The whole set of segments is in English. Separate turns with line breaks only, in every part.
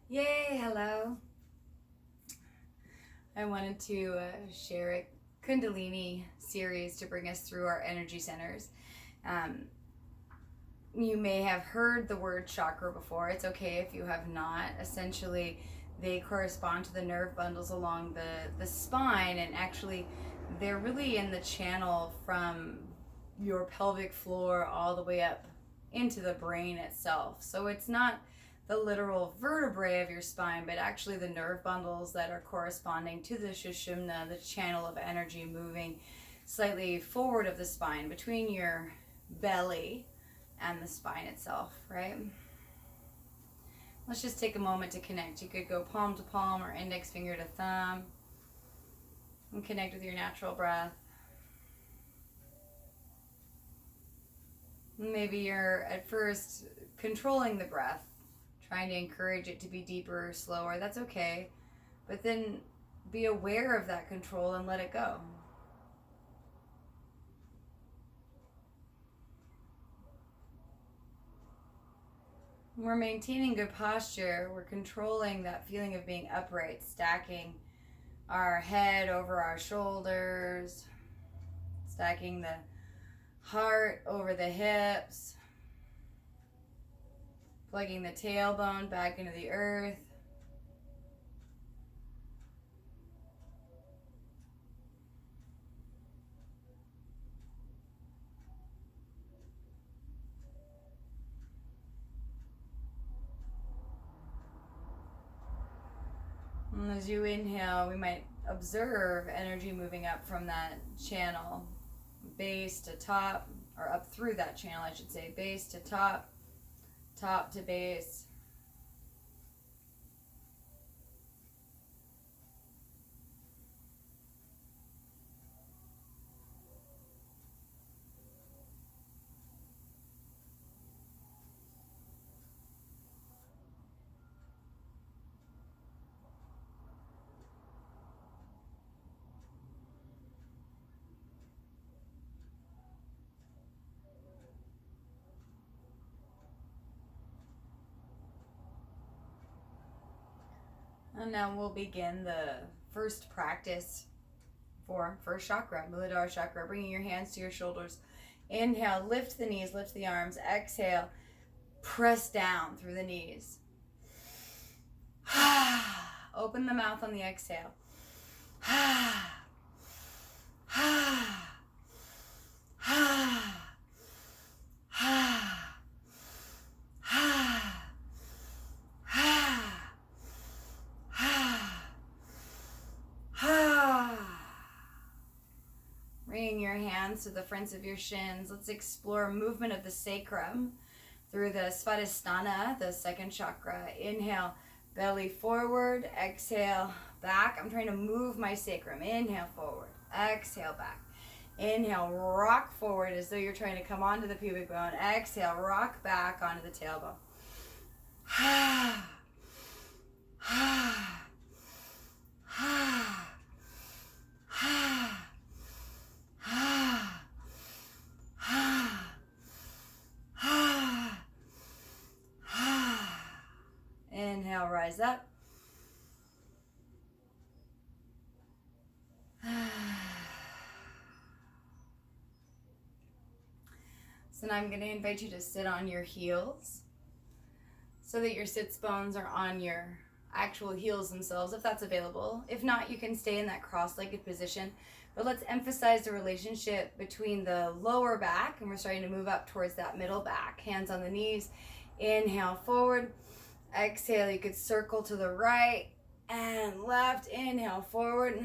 Yay, hello. I wanted to share a Kundalini series to bring us through our energy centers. Um, you may have heard the word chakra before. It's okay if you have not. Essentially, they correspond to the nerve bundles along the spine, and actually, they're really in the channel from your pelvic floor all the way up into the brain itself. So it's not the literal vertebrae of your spine, but actually the nerve bundles that are corresponding to the Sushumna, the channel of energy moving slightly forward of the spine between your belly and the spine itself, right? Let's just take a moment to connect. You could go palm to palm or index finger to thumb and connect with your natural breath. Maybe you're at first controlling the breath, trying to encourage it to be deeper or slower. That's okay. But then be aware of that control and let it go. We're maintaining good posture. We're controlling that feeling of being upright, stacking our head over our shoulders, stacking the heart over the hips, plugging the tailbone back into the earth. And as you inhale, we might observe energy moving up from that channel, base to top, or up through that channel, I should say, base to top, top to base. And now we'll begin the first practice for first chakra, Muladhara chakra, bringing your hands to your shoulders. Inhale, lift the knees, lift the arms. Exhale, press down through the knees. Open the mouth on the exhale. Bringing your hands to the fronts of your shins. Let's explore movement of the sacrum through the Svadhisthana, the second chakra. Inhale, belly forward. Exhale, back. I'm trying to move my sacrum. Inhale, forward. Exhale, back. Inhale, rock forward as though you're trying to come onto the pubic bone. Exhale, rock back onto the tailbone. Inhale, rise up. So now I'm going to invite you to sit on your heels so that your sits bones are on your actual heels themselves, if that's available. If not, you can stay in that cross-legged position. But let's emphasize the relationship between the lower back, and we're starting to move up towards that middle back. Hands on the knees. Inhale, forward. Exhale, you could circle to the right and left. Inhale, forward.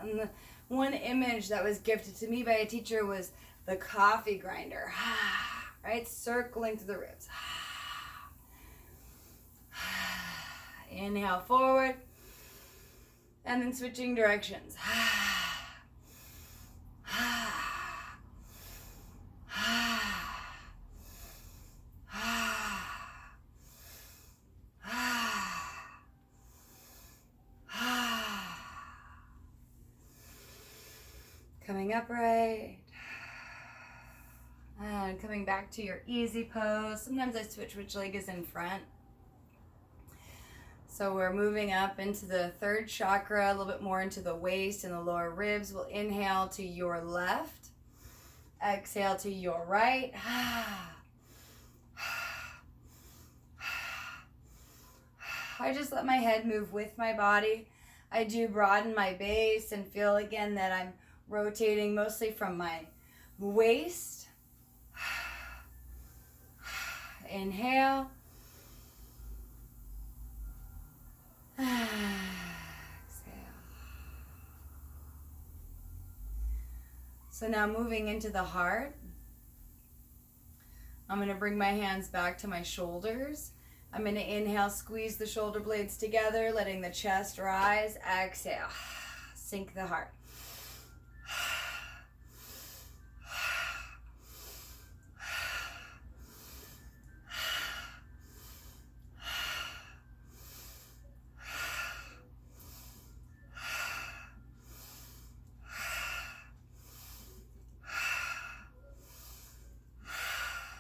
And the one image that was gifted to me by a teacher was the coffee grinder, right? Circling through the ribs. Inhale, forward. And then switching directions. Coming upright. And coming back to your easy pose. Sometimes I switch which leg is in front. So we're moving up into the third chakra, a little bit more into the waist and the lower ribs. We'll inhale to your left. Exhale to your right. I just let my head move with my body. I do broaden my base and feel again that I'm rotating mostly from my waist. Inhale. Exhale. So now moving into the heart, I'm going to bring my hands back to my shoulders. I'm going to inhale, squeeze the shoulder blades together, letting the chest rise. Exhale, sink the heart.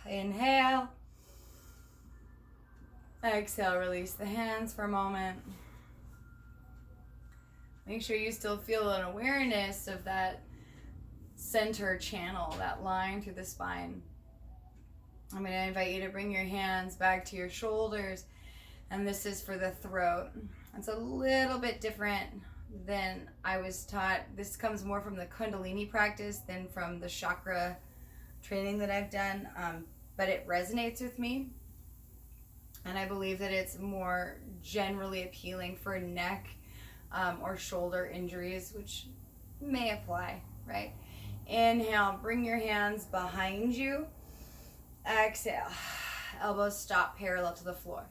Inhale. Exhale, release the hands for a moment. Make sure you still feel an awareness of that center channel, that line through the spine. I'm going to invite you to bring your hands back to your shoulders, and this is for the throat. It's a little bit different than I was taught. This comes more from the Kundalini practice than from the chakra training that I've done, but it resonates with me. And I believe that it's more generally appealing for neck or shoulder injuries, which may apply, right? Inhale, bring your hands behind you. Exhale, elbows stop parallel to the floor.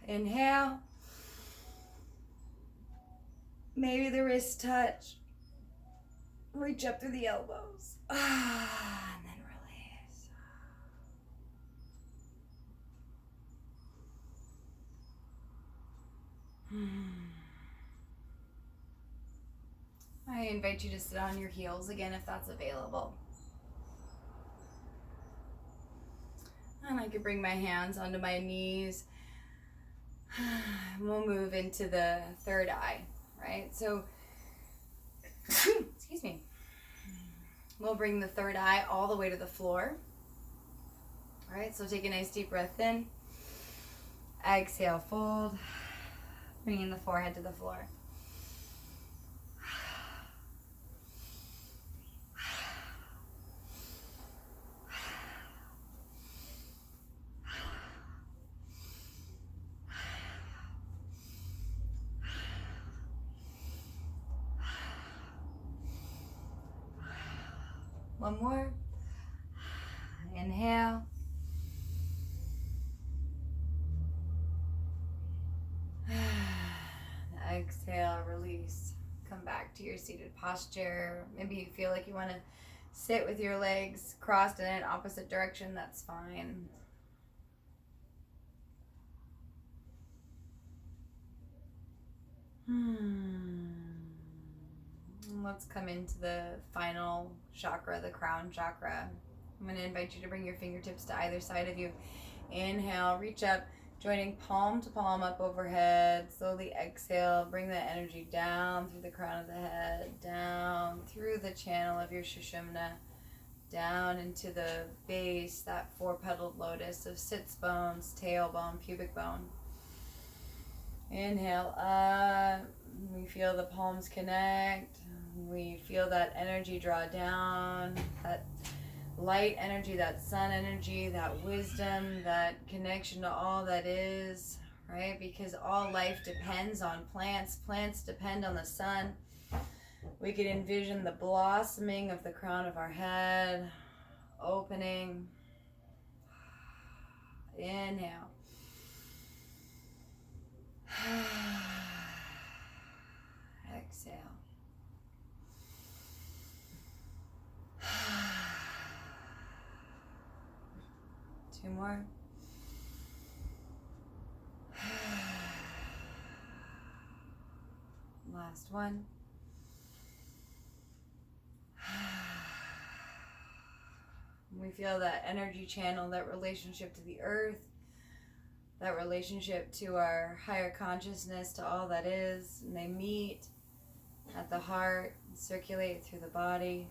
Inhale. Maybe the wrists touch. Reach up through the elbows. And then release. I invite you to sit on your heels again if that's available. And I can bring my hands onto my knees. We'll move into the third eye, right? So, excuse me. We'll bring the third eye all the way to the floor. All right, so take a nice deep breath in. Exhale, fold. Bringing the forehead to the floor. One more. Inhale. Exhale, release. Come back to your seated posture. Maybe you feel like you want to sit with your legs crossed in an opposite direction. That's fine. Let's come into the final chakra, the crown chakra. I'm going to invite you to bring your fingertips to either side of you. Inhale, reach up, joining palm to palm up overhead. Slowly exhale, bring that energy down through the crown of the head, down through the channel of your Sushumna, down into the base, that four-petaled lotus of sits bones, tailbone, pubic bone. Inhale up. We feel the palms connect. We feel that energy draw down, that light energy, that sun energy, that wisdom, that connection to all that is, right? Because all life depends on plants. Plants depend on the sun. We could envision the blossoming of the crown of our head, opening. Inhale. Exhale. Two more. Last one. We feel that energy channel, that relationship to the earth, that relationship to our higher consciousness, to all that is, and they meet at the heart and circulate through the body,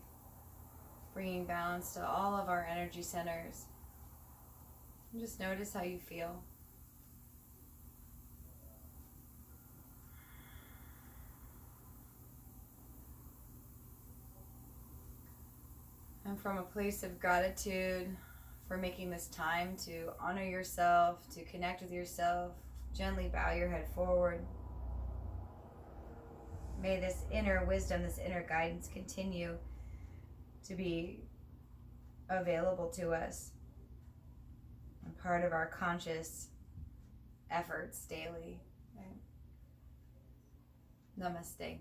bringing balance to all of our energy centers. And just notice how you feel. And from a place of gratitude for making this time to honor yourself, to connect with yourself, gently bow your head forward. May this inner wisdom, this inner guidance continue to be available to us and part of our conscious efforts daily. Namaste.